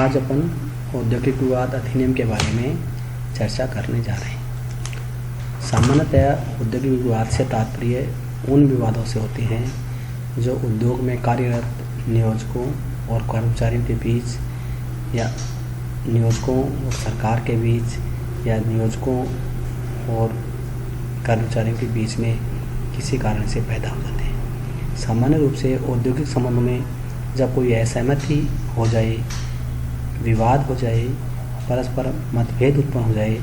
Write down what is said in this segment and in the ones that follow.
आज अपन औद्योगिक विवाद अधिनियम के बारे में चर्चा करने जा रहे हैं। सामान्यतः औद्योगिक विवाद से तात्पर्य उन विवादों से होते हैं जो उद्योग में कार्यरत नियोजकों और कर्मचारियों के बीच या नियोजकों और सरकार के बीच या नियोजकों और कर्मचारियों के बीच में किसी कारण से पैदा हो जाते हैं। सामान्य रूप से औद्योगिक संबंधों में जब कोई असहमति हो जाए, विवाद हो जाए, परस्पर मतभेद उत्पन्न हो जाए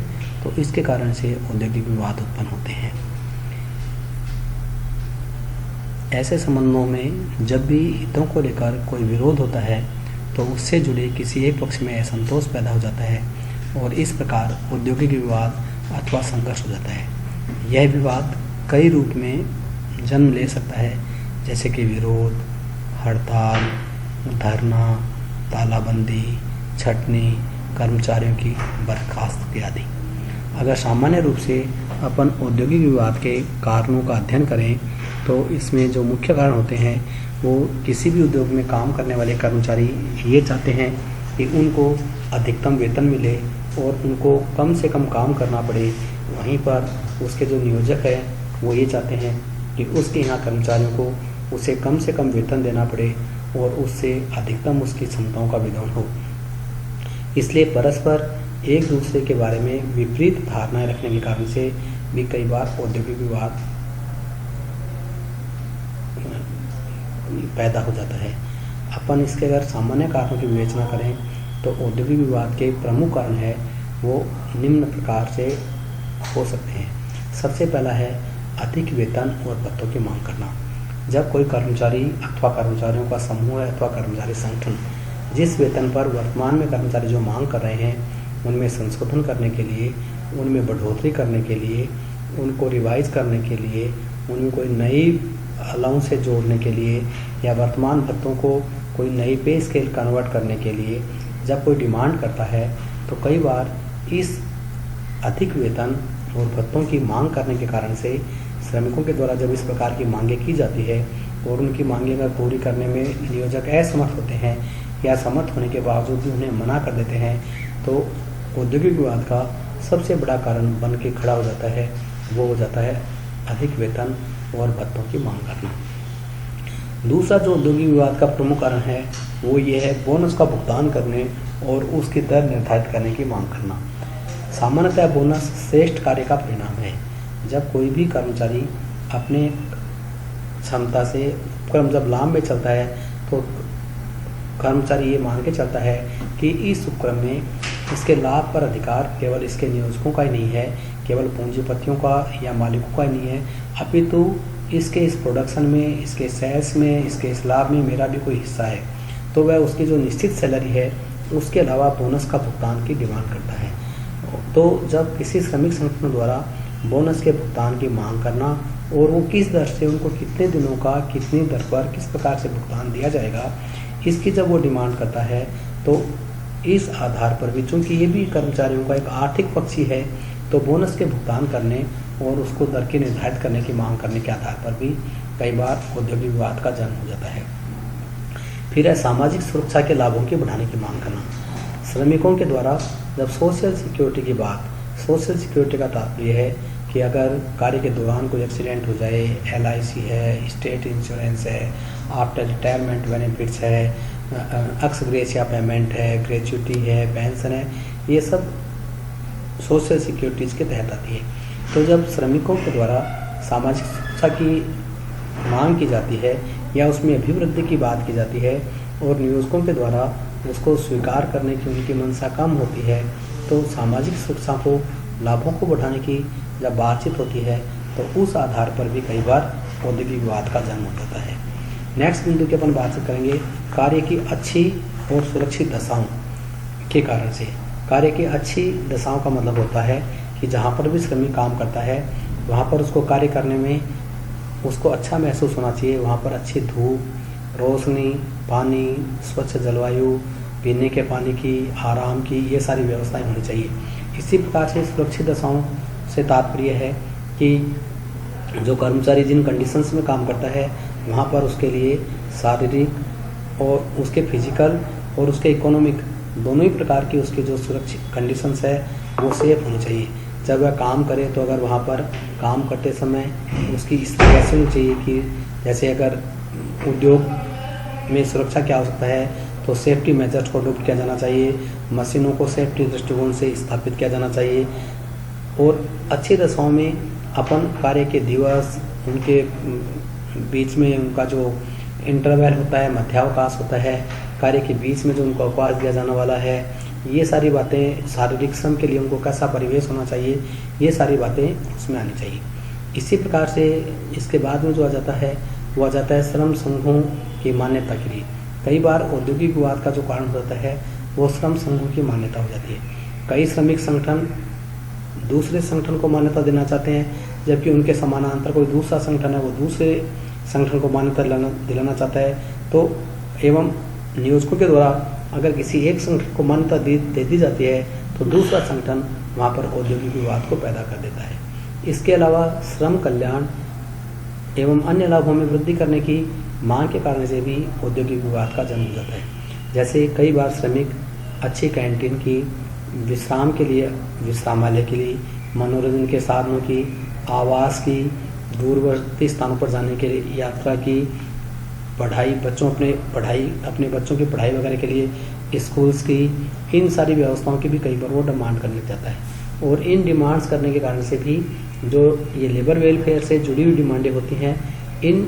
तो इसके कारण से औद्योगिक विवाद उत्पन्न होते हैं। ऐसे संबंधों में जब भी हितों को लेकर कोई विरोध होता है तो उससे जुड़े किसी एक पक्ष में असंतोष पैदा हो जाता है और इस प्रकार औद्योगिक विवाद अथवा संघर्ष हो जाता है। यह विवाद कई रूप में जन्म ले सकता है, जैसे कि विरोध, हड़ताल, धरना, तालाबंदी, छटनी, कर्मचारियों की बर्खास्तगी आदि। अगर सामान्य रूप से अपन औद्योगिक विवाद के कारणों का अध्ययन करें तो इसमें जो मुख्य कारण होते हैं वो किसी भी उद्योग में काम करने वाले कर्मचारी ये चाहते हैं कि उनको अधिकतम वेतन मिले और उनको कम से कम काम करना पड़े। वहीं पर उसके जो नियोजक है वो ये चाहते हैं कि उसके यहाँ कर्मचारियों को उसे कम से कम वेतन देना पड़े और उससे अधिकतम उसकी क्षमताओं का विधान हो। इसलिए परस्पर एक दूसरे के बारे में विपरीत धारणाएं रखने के कारण से भी कई बार औद्योगिक विवाद पैदा हो जाता है। अपन इसके अगर सामान्य कारणों की विवेचना करें तो औद्योगिक विवाद के प्रमुख कारण है वो निम्न प्रकार से हो सकते हैं। सबसे पहला है अधिक वेतन और भत्तों की मांग करना। जब कोई कर्मचारी अथवा कर्मचारियों का समूह है अथवा कर्मचारी संगठन जिस वेतन पर वर्तमान में कर्मचारी जो मांग कर रहे हैं उनमें संशोधन करने के लिए, उनमें बढ़ोतरी करने के लिए, उनको रिवाइज करने के लिए, उनमें कोई नई अलाउंस से जोड़ने के लिए या वर्तमान भत्तों को कोई नई पे स्केल कन्वर्ट करने के लिए जब कोई डिमांड करता है तो कई बार इस अधिक वेतन और भत्तों की मांग करने के कारण से श्रमिकों के द्वारा जब इस प्रकार की मांगें की जाती है और उनकी मांगें अगर पूरी करने में नियोजक असमर्थ होते हैं या समर्थ होने के बावजूद भी उन्हें मना कर देते हैं तो औद्योगिक विवाद का सबसे बड़ा कारण बन के खड़ा हो जाता है, वो हो जाता है अधिक वेतन और भत्तों की मांग करना। दूसरा जो औद्योगिक विवाद का प्रमुख कारण है वो ये है बोनस का भुगतान करने और उसकी दर निर्धारित करने की मांग करना। सामान्यतः बोनस श्रेष्ठ कार्य का परिणाम है। जब कोई भी कर्मचारी अपने क्षमता से उपक्रम जब लाभ में चलता है तो कर्मचारी ये मान के चलता है कि इस उपक्रम में इसके लाभ पर अधिकार केवल इसके नियोजकों का ही नहीं है, केवल पूंजीपतियों का या मालिकों का ही नहीं है, अपितु इसके इस प्रोडक्शन में, इसके सेल्स में, इसके इस लाभ में मेरा भी कोई हिस्सा है। तो वह उसकी जो निश्चित सैलरी है उसके अलावा बोनस का भुगतान की डिमांड करता है। तो जब किसी श्रमिक संगठन द्वारा बोनस के भुगतान की मांग करना और वो किस दर से, उनको कितने दिनों का, कितनी दर पर, किस प्रकार से भुगतान दिया जाएगा, इसकी जब वो डिमांड करता है तो इस आधार पर भी, चूंकि ये भी कर्मचारियों का एक आर्थिक पक्ष ही है, तो बोनस के भुगतान करने और उसको दर की निर्धारित करने की मांग करने के आधार पर भी कई बार औद्योगिक विवाद का जन्म हो जाता है। फिर है सामाजिक सुरक्षा के लाभों की बढ़ाने की मांग करना। श्रमिकों के द्वारा जब सोशल सिक्योरिटी की बात, सोशल सिक्योरिटी का तात्पर्य है कि अगर कार्य के दौरान कोई एक्सीडेंट हो जाए, LIC है, स्टेट इंश्योरेंस है, आफ्टर रिटायरमेंट बेनिफिट्स है, एक्स ग्रेशिया पेमेंट है, ग्रेच्युटी है, पेंशन है, ये सब सोशल सिक्योरिटीज़ के तहत आती है। तो जब श्रमिकों के द्वारा सामाजिक सुरक्षा की मांग की जाती है या उसमें अभिवृद्धि की बात की जाती है और नियोजकों के द्वारा उसको स्वीकार करने की उनकी मंशा कम होती है तो सामाजिक सुरक्षा को, लाभों को बढ़ाने की जब बातचीत होती है तो उस आधार पर भी कई बार औद्योगिक विवाद का जन्म हो जाता है। नेक्स्ट बिंदु की अपन बातचीत करेंगे कार्य की अच्छी और सुरक्षित दशाओं के कारण से। कार्य की अच्छी दशाओं का मतलब होता है कि जहाँ पर भी श्रमिक काम करता है वहाँ पर उसको कार्य करने में उसको अच्छा महसूस होना चाहिए। वहाँ पर अच्छी धूप, रोशनी, पानी, स्वच्छ जलवायु, पीने के पानी की, आराम की, ये सारी व्यवस्थाएं होनी चाहिए। इसी प्रकार से सुरक्षित दशाओं से तात्पर्य है कि जो कर्मचारी जिन कंडीशंस में काम करता है वहाँ पर उसके लिए शारीरिक और उसके फिजिकल और उसके इकोनॉमिक दोनों ही प्रकार की उसकी जो सुरक्षित कंडीशंस है वो सेफ होनी चाहिए। जब वह काम करे तो अगर वहाँ पर काम करते समय उसकी स्थिति ऐसी होनी चाहिए कि जैसे अगर उद्योग में सुरक्षा की आवश्यकता है तो सेफ्टी मेजर्स को अडॉप्ट किया जाना चाहिए, मशीनों को सेफ्टी दृष्टिकोण से स्थापित किया जाना चाहिए और अच्छी दशाओं में अपन कार्य के दिवस, उनके बीच में उनका जो इंटरवल होता है, मध्यावकाश होता है, कार्य के बीच में जो उनको अवकाश दिया जाने वाला है, ये सारी बातें, शारीरिक श्रम के लिए उनको कैसा परिवेश होना चाहिए, ये सारी बातें उसमें आनी चाहिए। इसी प्रकार से इसके बाद में जो आ जाता है वो आ जाता है श्रम संघों की मान्यता के लिए। कई बार औद्योगिक विवाद का जो कारण होता है वो श्रम संघों की मान्यता हो जाती है। कई श्रमिक संगठन दूसरे संगठन को मान्यता देना चाहते हैं, जबकि उनके समानांतर कोई दूसरा संगठन है वो दूसरे संगठन को मान्यता दिलाना चाहता है। तो एवं नियोजकों के द्वारा अगर किसी एक संगठन को मान्यता दे दी जाती है तो दूसरा संगठन वहाँ पर औद्योगिक विवाद को पैदा कर देता है। इसके अलावा श्रम कल्याण एवं अन्य लाभों में वृद्धि करने की मांग के कारण से भी औद्योगिक विवाद का जन्म हो जाता है। जैसे कई बार श्रमिक अच्छी कैंटीन की, विश्राम के लिए विश्रामालय के लिए, मनोरंजन के साधनों की, आवास की, दूरवर्ती स्थानों पर जाने के लिए, यात्रा की, पढ़ाई, अपने बच्चों की पढ़ाई वगैरह के लिए स्कूल्स की, इन सारी व्यवस्थाओं की भी कई बार वो डिमांड करने लग जाता है। और इन डिमांड्स करने के कारण से भी जो ये लेबर वेलफेयर से जुड़ी हुई डिमांडें होती हैं, इन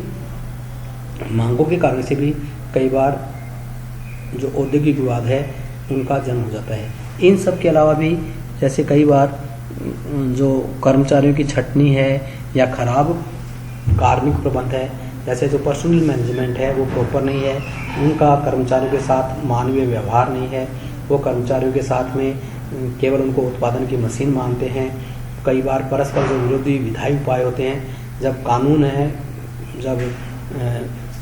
मांगों के कारण से भी कई बार जो औद्योगिक विवाद है उनका जन्म हो जाता है। इन सब के अलावा भी जैसे कई बार जो कर्मचारियों की छटनी है या खराब कार्मिक प्रबंध है, जैसे जो पर्सनल मैनेजमेंट है वो प्रॉपर नहीं है, उनका कर्मचारियों के साथ मानवीय व्यवहार नहीं है, वो कर्मचारियों के साथ में केवल उनको उत्पादन की मशीन मानते हैं। कई बार परस्पर जो विरोधी विधायी उपाय होते हैं, जब कानून है, जब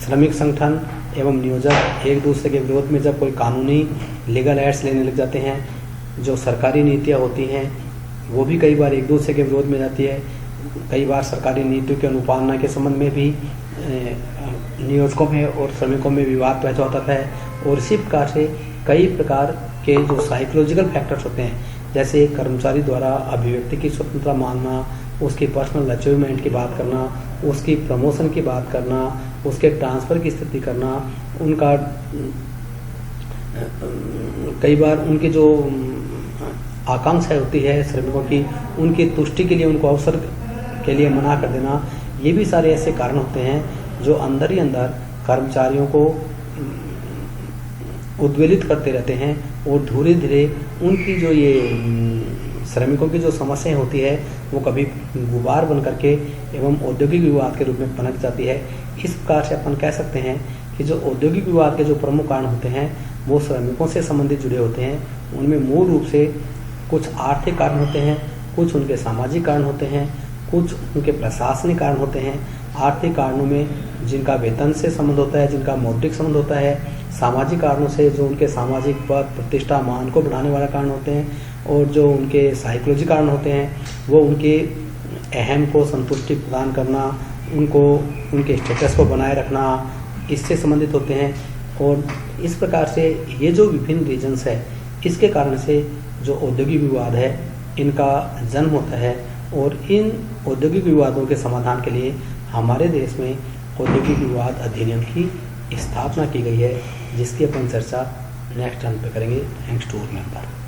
श्रमिक संगठन एवं नियोजक एक दूसरे के विरोध में जब कोई कानूनी लीगल एक्ट्स लेने लग जाते हैं, जो सरकारी नीतियाँ होती हैं वो भी कई बार एक दूसरे के विरोध में जाती है। कई बार सरकारी नीतियों की अनुपालना के संबंध में भी नियोजकों में और श्रमिकों में विवाद पैदा होता है। और इसी प्रकार से कई प्रकार के जो साइकोलॉजिकल फैक्टर्स होते हैं, जैसे कर्मचारी द्वारा अभिव्यक्ति की स्वतंत्रता मांगना, उसकी पर्सनल अचीवमेंट की बात करना, उसकी प्रमोशन की बात करना, उसके ट्रांसफ़र की स्थिति करना, उनका कई बार उनकी जो आकांक्षा होती है श्रमिकों की, उनकी तुष्टि के लिए उनको अवसर के लिए मना कर देना, ये भी सारे ऐसे कारण होते हैं जो अंदर ही अंदर कर्मचारियों को उद्वेलित करते रहते हैं और धीरे धीरे उनकी जो ये श्रमिकों की जो समस्याएं होती है वो कभी गुबार बन करके एवं औद्योगिक विवाद के रूप में पनप जाती है। इस प्रकार से अपन कह सकते हैं कि जो औद्योगिक विवाद के जो प्रमुख कारण होते हैं वो श्रमिकों से संबंधित जुड़े होते हैं। उनमें मूल रूप से कुछ आर्थिक कारण होते हैं, कुछ उनके सामाजिक कारण होते हैं, कुछ उनके प्रशासनिक कारण होते हैं। आर्थिक कारणों में जिनका वेतन से संबंध होता है, जिनका मौद्रिक संबंध होता है, सामाजिक कारणों से जो उनके सामाजिक पद, प्रतिष्ठा, मान को बढ़ाने वाला कारण होते हैं, और जो उनके साइकोलॉजिकल कारण होते हैं वो उनके अहम को संतुष्टि प्रदान करना, उनको उनके स्टेटस को बनाए रखना, इससे संबंधित होते हैं। और इस प्रकार से ये जो विभिन्न रीजन्स है, इसके कारण से जो औद्योगिक विवाद है इनका जन्म होता है। और इन औद्योगिक विवादों के समाधान के लिए हमारे देश में औद्योगिक विवाद अधिनियम की स्थापना की गई है, जिसकी अपन चर्चा नेक्स्ट टर्न पे करेंगे। Thanks to all member.